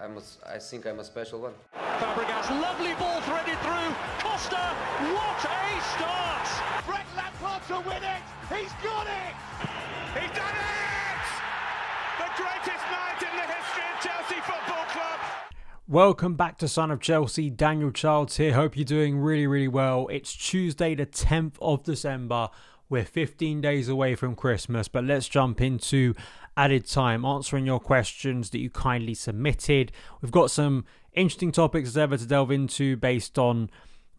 I think I'm a special one. Fabregas, lovely ball threaded through. Costa, what a start! Frank Lampard to win it. He's got it. He's done it! The greatest night in the history of Chelsea Football Club. Welcome back to Son of Chelsea. Daniel Childs here. Hope you're doing really well. It's Tuesday the 10th of December. We're 15 days away from Christmas, but let's jump into added time, answering your questions that you kindly submitted. We've got some interesting topics as ever to delve into based on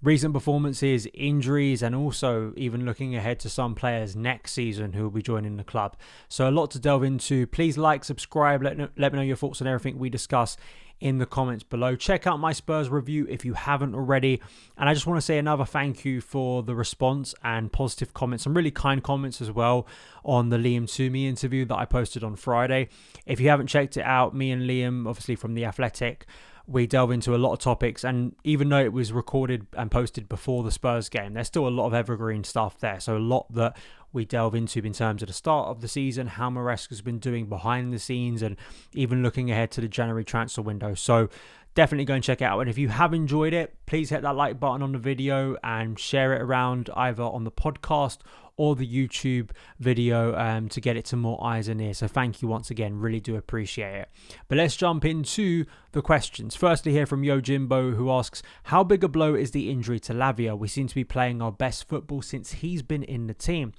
recent performances, injuries, and also even looking ahead to some players next season who will be joining the club. So a lot to delve into. Please like, subscribe, let me know your thoughts on everything we discuss in the comments below. Check out my Spurs review if you haven't already. And I just want to say another thank you for the response and positive comments, some really kind comments as well on the Liam Toomey interview that I posted on Friday. If you haven't checked it out, me and Liam, obviously from The Athletic, we delve into a lot of topics, and even though it was recorded and posted before the Spurs game, there's still a lot of evergreen stuff there. So a lot that we delve into in terms of the start of the season, how Maresca's been doing behind the scenes, and even looking ahead to the January transfer window. So definitely go and check it out. And if you have enjoyed it, please hit that like button on the video and share it around either on the podcast or the YouTube video to get it to more eyes and ears. So thank you once again. Really do appreciate it. But let's jump into the questions. Firstly, here from Yo Jimbo, who asks, how big a blow is the injury to Lavia? We seem to be playing our best football since he's been in the team.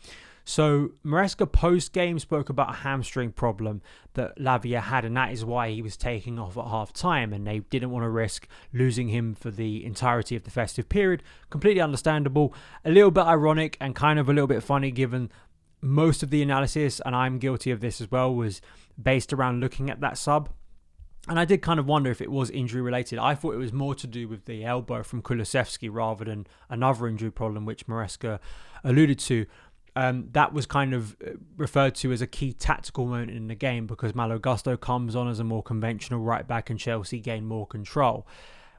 So Maresca post-game spoke about a hamstring problem that Lavia had, and that is why he was taking off at half-time, and they didn't want to risk losing him for the entirety of the festive period. Completely understandable, a little bit ironic and kind of a little bit funny given most of the analysis, and I'm guilty of this as well, was based around looking at that sub. And I did kind of wonder if it was injury related. I thought it was more to do with the elbow from Kulusevski rather than another injury problem, which Maresca alluded to. That was kind of referred to as a key tactical moment in the game because Malo Gusto comes on as a more conventional right back and Chelsea gain more control.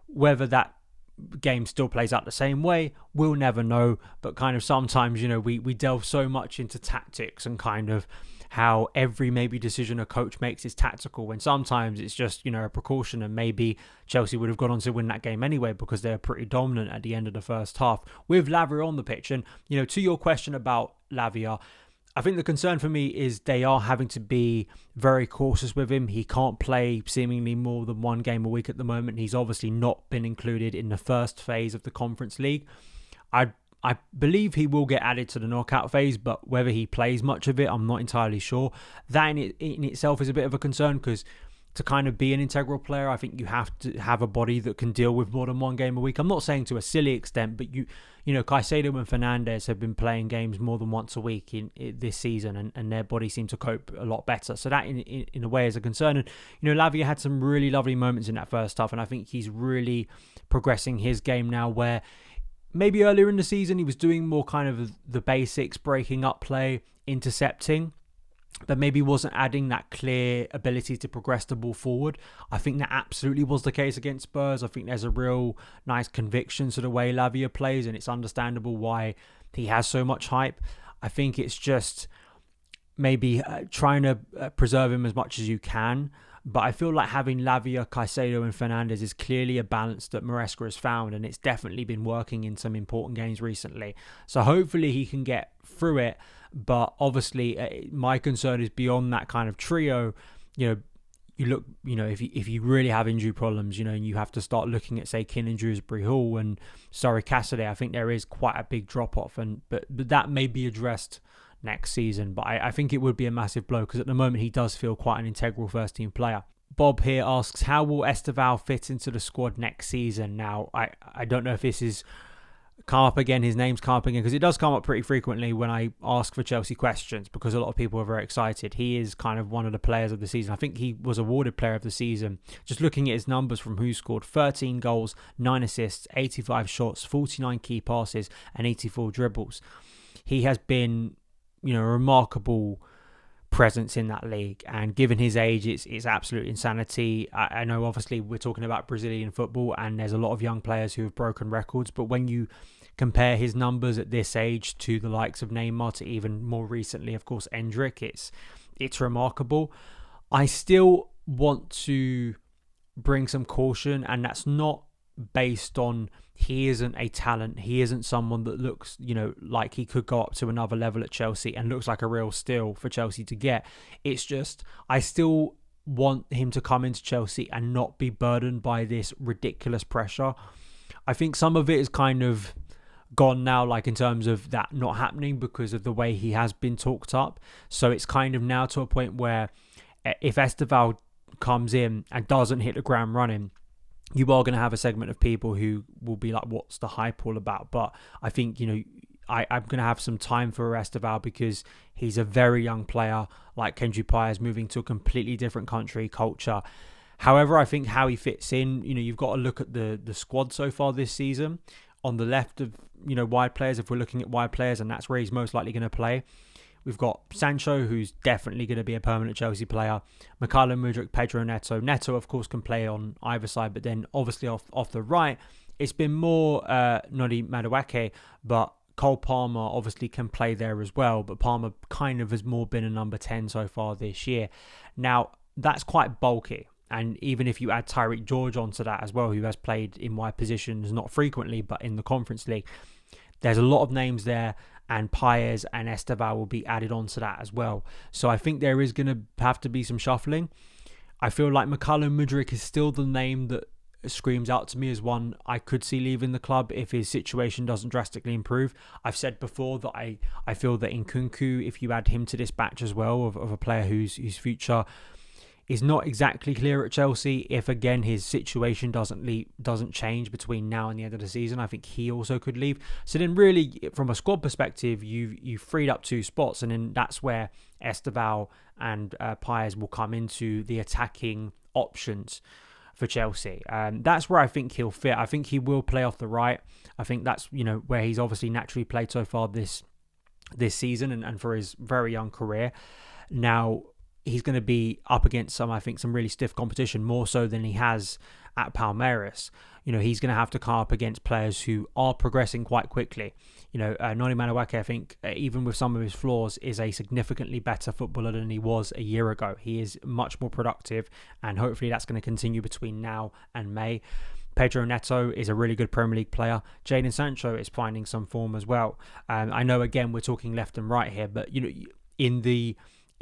Whether that game still plays out the same way, we'll never know. But kind of sometimes, we delve so much into tactics and kind of how every maybe decision a coach makes is tactical, when sometimes it's just, a precaution, and maybe Chelsea would have gone on to win that game anyway because they're pretty dominant at the end of the first half with Lavia on the pitch. And, to your question about Lavia, I think the concern for me is they are having to be very cautious with him. He can't play seemingly more than one game a week at the moment. He's obviously not been included in the first phase of the Conference League. I believe he will get added to the knockout phase, but whether he plays much of it, I'm not entirely sure. That in itself is a bit of a concern because to kind of be an integral player, I think you have to have a body that can deal with more than one game a week. I'm not saying to a silly extent, but Caicedo and Fernandes have been playing games more than once a week in this season, and their bodies seem to cope a lot better. So that in a way is a concern. And, Lavia had some really lovely moments in that first half, and I think he's really progressing his game now where maybe earlier in the season, he was doing more kind of the basics, breaking up play, intercepting, but maybe wasn't adding that clear ability to progress the ball forward. I think that absolutely was the case against Spurs. I think there's a real nice conviction to the way Lavia plays, and it's understandable why he has so much hype. I think it's just maybe trying to preserve him as much as you can. But I feel like having Lavia, Caicedo and Fernandes is clearly a balance that Maresca has found, and it's definitely been working in some important games recently. So hopefully he can get through it. But obviously my concern is beyond that kind of trio. You look, if you really have injury problems, and you have to start looking at, say, Keane and Dewsbury Hall and Surrey Cassidy, I think there is quite a big drop off, but that may be addressed next season. But I think it would be a massive blow because at the moment he does feel quite an integral first team player. Bob here asks, how will Estevao fit into the squad next season? Now, I don't know if this is come up again, his name's come up again, because it does come up pretty frequently when I ask for Chelsea questions because a lot of people are very excited. He is kind of one of the players of the season. I think he was awarded player of the season. Just looking at his numbers from who scored: 13 goals, 9 assists, 85 shots, 49 key passes and 84 dribbles. He has been a remarkable presence in that league, and given his age, it's absolute insanity. I know obviously we're talking about Brazilian football and there's a lot of young players who have broken records, but when you compare his numbers at this age to the likes of Neymar, to even more recently, of course, Endrick, it's remarkable. I still want to bring some caution, and that's not based on he isn't a talent. He isn't someone that looks, like he could go up to another level at Chelsea and looks like a real steal for Chelsea to get. It's just, I still want him to come into Chelsea and not be burdened by this ridiculous pressure. I think some of it is kind of gone now, like in terms of that not happening because of the way he has been talked up. So it's kind of now to a point where if Estevao comes in and doesn't hit the ground running, you are going to have a segment of people who will be like, what's the hype all about? But I think, I'm going to have some time for Estevao because he's a very young player, like Kendrick Pires, moving to a completely different country, culture. However, I think how he fits in, you've got to look at the squad so far this season. On the left of, wide players, if we're looking at wide players, and that's where he's most likely going to play. We've got Sancho, who's definitely going to be a permanent Chelsea player. Mykhailo Mudryk, Pedro Neto. Neto, of course, can play on either side, but then obviously off the right, it's been more Noni Madueke, but Cole Palmer obviously can play there as well, but Palmer kind of has more been a number 10 so far this year. Now, that's quite bulky. And even if you add Tyreek George onto that as well, who has played in wide positions, not frequently, but in the Conference League, there's a lot of names there, and Pires and Estevao will be added onto that as well. So I think there is going to have to be some shuffling. I feel like Mykhailo Mudryk is still the name that screams out to me as one I could see leaving the club if his situation doesn't drastically improve. I've said before that I feel that Nkunku, if you add him to this batch as well of a player whose future is not exactly clear at Chelsea, if again his situation doesn't change between now and the end of the season, I think he also could leave. So then really from a squad perspective, you freed up 2 spots, and then that's where Estevao and Pires will come into the attacking options for Chelsea. That's where I think he'll fit. I think he will play off the right. I think that's where he's obviously naturally played so far this season and for his very young career. Now, he's going to be up against some really stiff competition, more so than he has at Palmeiras. He's going to have to come up against players who are progressing quite quickly. Noni Madueke, I think, even with some of his flaws, is a significantly better footballer than he was a year ago. He is much more productive, and hopefully that's going to continue between now and May. Pedro Neto is a really good Premier League player. Jadon Sancho is finding some form as well. I know, again, we're talking left and right here, but in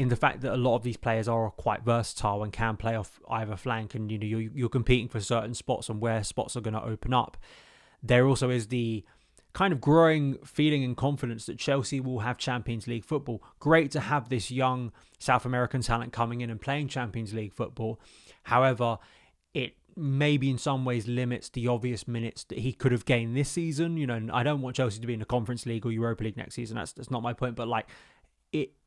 the fact that a lot of these players are quite versatile and can play off either flank, and you're competing for certain spots and where spots are going to open up. There also is the kind of growing feeling and confidence that Chelsea will have Champions League football. Great to have this young South American talent coming in and playing Champions League football. However, it maybe in some ways limits the obvious minutes that he could have gained this season. I don't want Chelsea to be in the Conference League or Europa League next season. That's not my point, but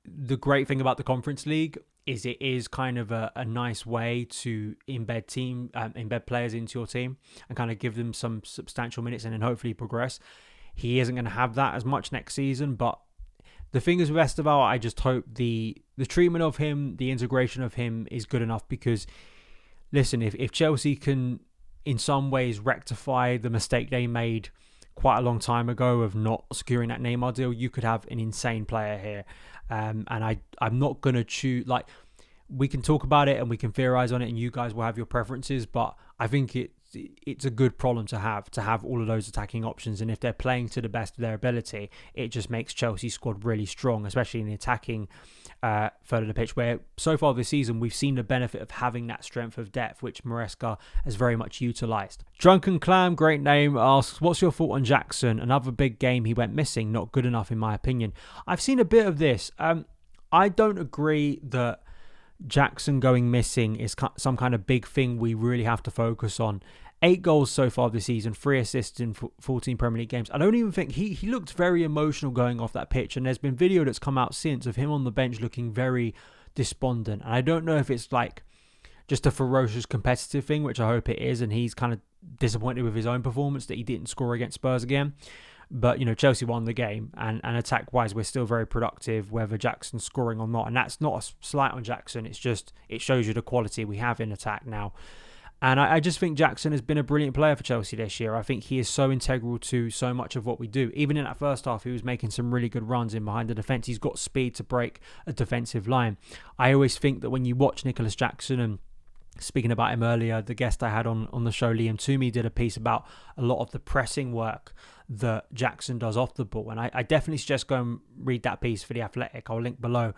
the great thing about the Conference League is it is kind of a nice way to embed players into your team and kind of give them some substantial minutes and then hopefully progress. He isn't going to have that as much next season, but the thing is with Estevao, I just hope the treatment of him, the integration of him is good enough, because listen, if Chelsea can in some ways rectify the mistake they made quite a long time ago of not securing that Neymar deal, you could have an insane player here. And I'm not going to choose, we can talk about it and we can theorize on it and you guys will have your preferences, but I think it's a good problem to have all of those attacking options. And if they're playing to the best of their ability, it just makes Chelsea's squad really strong, especially in the attacking third of the pitch, where so far this season we've seen the benefit of having that strength of depth, which Maresca has very much utilised. Drunken Clam, great name, asks, what's your thought on Jackson? Another big game he went missing, not good enough in my opinion. I've seen a bit of this. I don't agree that Jackson going missing is some kind of big thing we really have to focus on. 8 goals so far this season, 3 assists in 14 Premier League games. I don't even think he looked very emotional going off that pitch, and there's been video that's come out since of him on the bench looking very despondent. And I don't know if it's just a ferocious competitive thing, which I hope it is, and he's kind of disappointed with his own performance that he didn't score against Spurs again. But, Chelsea won the game, and attack-wise, we're still very productive, whether Jackson's scoring or not. And that's not a slight on Jackson. It's just, it shows you the quality we have in attack now. And I just think Jackson has been a brilliant player for Chelsea this year. I think he is so integral to so much of what we do. Even in that first half, he was making some really good runs in behind the defence. He's got speed to break a defensive line. I always think that when you watch Nicolas Jackson and speaking about him earlier, the guest I had on the show, Liam Toomey, did a piece about a lot of the pressing work that Jackson does off the ball. And I definitely suggest go and read that piece for The Athletic. I'll link below.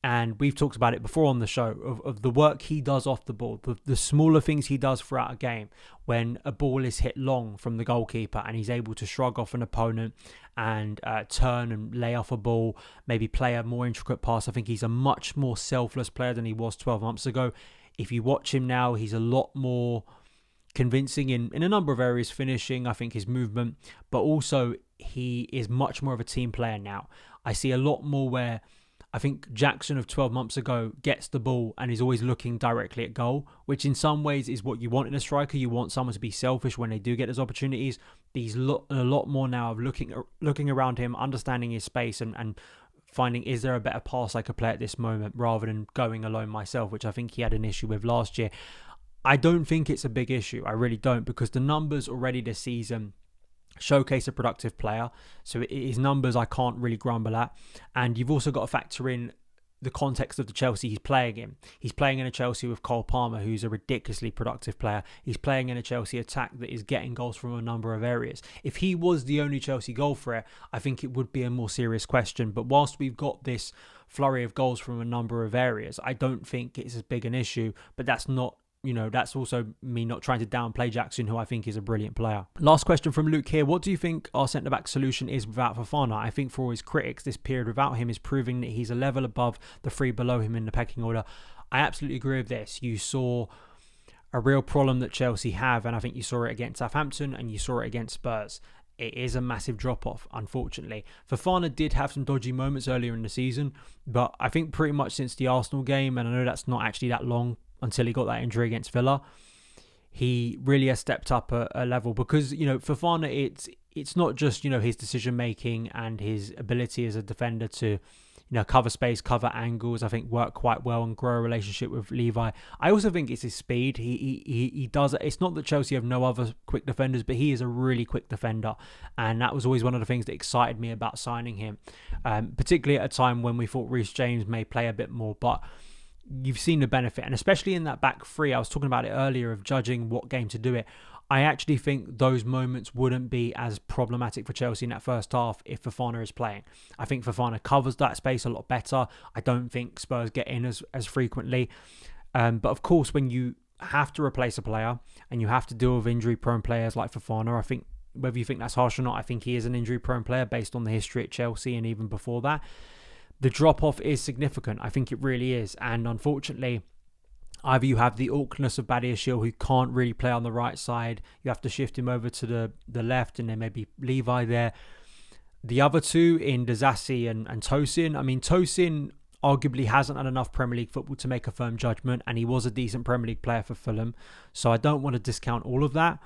And we've talked about it before on the show of the work he does off the ball, the smaller things he does throughout a game. When a ball is hit long from the goalkeeper and he's able to shrug off an opponent and turn and lay off a ball, maybe play a more intricate pass. I think he's a much more selfless player than he was 12 months ago. If you watch him now, he's a lot more convincing in a number of areas, finishing, I think his movement, but also he is much more of a team player now. I see a lot more where I think Jackson of 12 months ago gets the ball and is always looking directly at goal, which in some ways is what you want in a striker. You want someone to be selfish when they do get those opportunities. He's a lot more now of looking around him, understanding his space and finding, is there a better pass I could play at this moment rather than going alone myself, which I think he had an issue with last year. I don't think it's a big issue. I really don't, because the numbers already this season showcase a productive player. So his numbers I can't really grumble at. And you've also got to factor in the context of the Chelsea he's playing in. He's playing in a Chelsea with Cole Palmer, who's a ridiculously productive player. He's playing in a Chelsea attack that is getting goals from a number of areas. If he was the only Chelsea goal threat, I think it would be a more serious question. But whilst we've got this flurry of goals from a number of areas, I don't think it's as big an issue. But that's not, that's also me not trying to downplay Jackson, who I think is a brilliant player. Last question from Luke here. What do you think our centre-back solution is without Fofana? I think for all his critics, this period without him is proving that he's a level above the three below him in the pecking order. I absolutely agree with this. You saw a real problem that Chelsea have, and I think you saw it against Southampton and you saw it against Spurs. It is a massive drop-off, unfortunately. Fofana did have some dodgy moments earlier in the season, but I think pretty much since the Arsenal game, and I know that's not actually that long until he got that injury against Villa, he really has stepped up a level, because, Fofana, it's not just, his decision making and his ability as a defender to, cover space, cover angles, I think work quite well and grow a relationship with Levi. I also think it's his speed. He does it. It's not that Chelsea have no other quick defenders, but he is a really quick defender. And that was always one of the things that excited me about signing him, particularly at a time when we thought Reece James may play a bit more. But you've seen the benefit, and especially in that back three, I was talking about it earlier of judging what game to do it. I actually think those moments wouldn't be as problematic for Chelsea in that first half if Fofana is playing. I think Fofana covers that space a lot better. I don't think Spurs get in as frequently. But of course, when you have to replace a player and you have to deal with injury-prone players like Fofana, I think, whether you think that's harsh or not, I think he is an injury-prone player based on the history at Chelsea and even before that. The drop-off is significant. I think it really is. And unfortunately, either you have the awkwardness of Badiashile, who can't really play on the right side. You have to shift him over to the left, and then maybe Levi there. The other two in Disasi and Tosin. I mean, Tosin arguably hasn't had enough Premier League football to make a firm judgment, and he was a decent Premier League player for Fulham. So I don't want to discount all of that.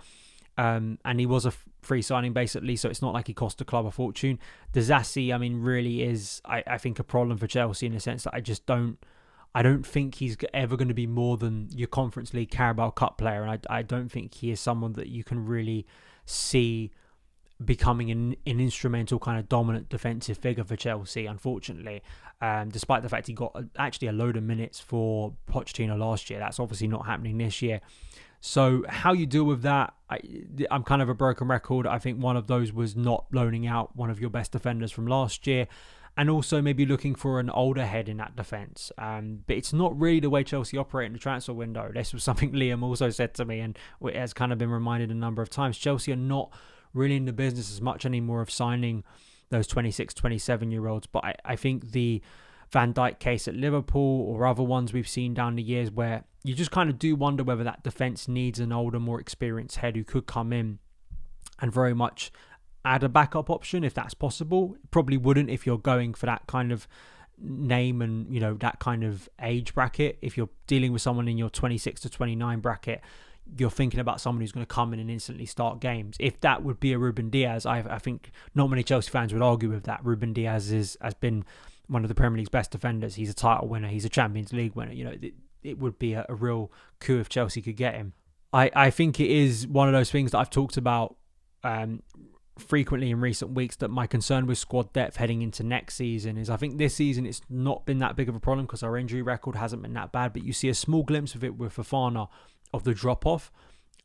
And he was a free signing basically, so it's not like he cost the club a fortune. Disasi, I mean, really is, I think, a problem for Chelsea in the sense that I don't think he's ever going to be more than your Conference League Carabao Cup player, and I don't think he is someone that you can really see becoming an instrumental kind of dominant defensive figure for Chelsea, unfortunately. Despite the fact he got actually a load of minutes for Pochettino last year. That's obviously not happening this year. So how you deal with that, I'm kind of a broken record. I think one of those was not loaning out one of your best defenders from last year, and also maybe looking for an older head in that defence. But it's not really the way Chelsea operate in the transfer window. This was something Liam also said to me, and it has kind of been reminded a number of times. Chelsea are not really in the business as much anymore of signing those 26, 27-year-olds. But I think the Van Dijk case at Liverpool or other ones we've seen down the years where you just kind of do wonder whether that defence needs an older, more experienced head who could come in and very much add a backup option if that's possible. Probably wouldn't if you're going for that kind of name and, that kind of age bracket. If you're dealing with someone in your 26 to 29 bracket, you're thinking about someone who's going to come in and instantly start games. If that would be a Ruben Diaz, I think not many Chelsea fans would argue with that. Ruben Diaz has been one of the Premier League's best defenders. He's a title winner. He's a Champions League winner. It would be a real coup if Chelsea could get him. I think it is one of those things that I've talked about frequently in recent weeks that my concern with squad depth heading into next season is I think this season it's not been that big of a problem because our injury record hasn't been that bad, but you see a small glimpse of it with Fofana of the drop-off,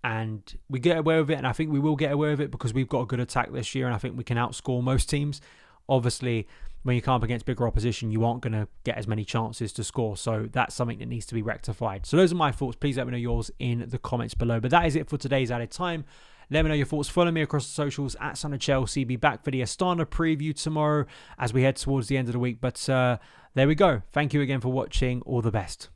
and we get away with it, and I think we will get away with it because we've got a good attack this year and I think we can outscore most teams. Obviously, when you come up against bigger opposition, you aren't going to get as many chances to score. So that's something that needs to be rectified. So those are my thoughts. Please let me know yours in the comments below. But that is it for today's Added Time. Let me know your thoughts. Follow me across the socials at SonOfChelsea. Be back for the Astana preview tomorrow as we head towards the end of the week. But there we go. Thank you again for watching. All the best.